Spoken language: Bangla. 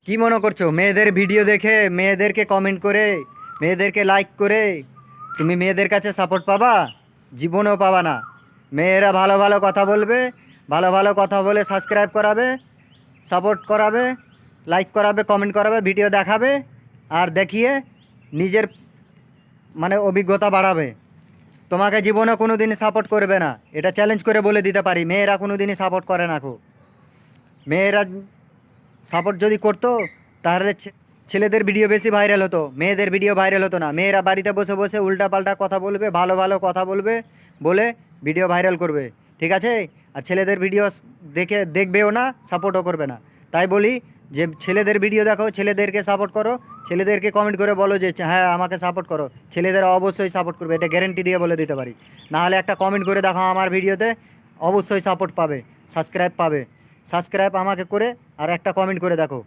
কি মনে করছো মেয়েদের ভিডিও দেখে মেয়েদেরকে কমেন্ট করে মেয়েদেরকে লাইক করে তুমি মেয়েদের কাছে সাপোর্ট পাবা? জীবনেও পাবা না। মেয়েরা ভালো ভালো কথা বলবে, ভালো ভালো কথা বলে সাবস্ক্রাইব করাবে, সাপোর্ট করাবে, লাইক করাবে, কমেন্ট করাবে, ভিডিও দেখাবে আর দেখিয়ে নিজের অভিজ্ঞতা বাড়াবে। তোমাকে জীবনে কোনো দিনই সাপোর্ট করবে না, এটা চ্যালেঞ্জ করে বলে দিতে পারি। মেয়েরা কোনো দিনই সাপোর্ট করে না। মেয়েরা সাপোর্ট যদি করতো তাহলে ছেলেদের ভিডিও বেশি ভাইরাল হতো, মেয়েদের ভিডিও ভাইরাল হতো না। মেয়েরা বাড়িতে বসে বসে উল্টাপাল্টা কথা বলবে, ভালো ভালো কথা বলবে, বলে ভিডিও ভাইরাল করবে, ঠিক আছে? আর ছেলেদের ভিডিও দেখবেও না, সাপোর্টও করবে না। তাই বলি যে ছেলেদের ভিডিও দেখো, ছেলেদেরকে সাপোর্ট করো, ছেলেদেরকে কমেন্ট করে বলো যে হ্যাঁ আমাকে সাপোর্ট করো। ছেলেদের অবশ্যই সাপোর্ট করবে, এটা গ্যারেন্টি দিয়ে বলে দিতে পারি। নাহলে একটা কমেন্ট করে দেখো আমার ভিডিওতে, অবশ্যই সাপোর্ট পাবে, সাবস্ক্রাইব পাবে। সাবস্ক্রাইব আমাকে করে আর একটা কমেন্ট করে দেখো।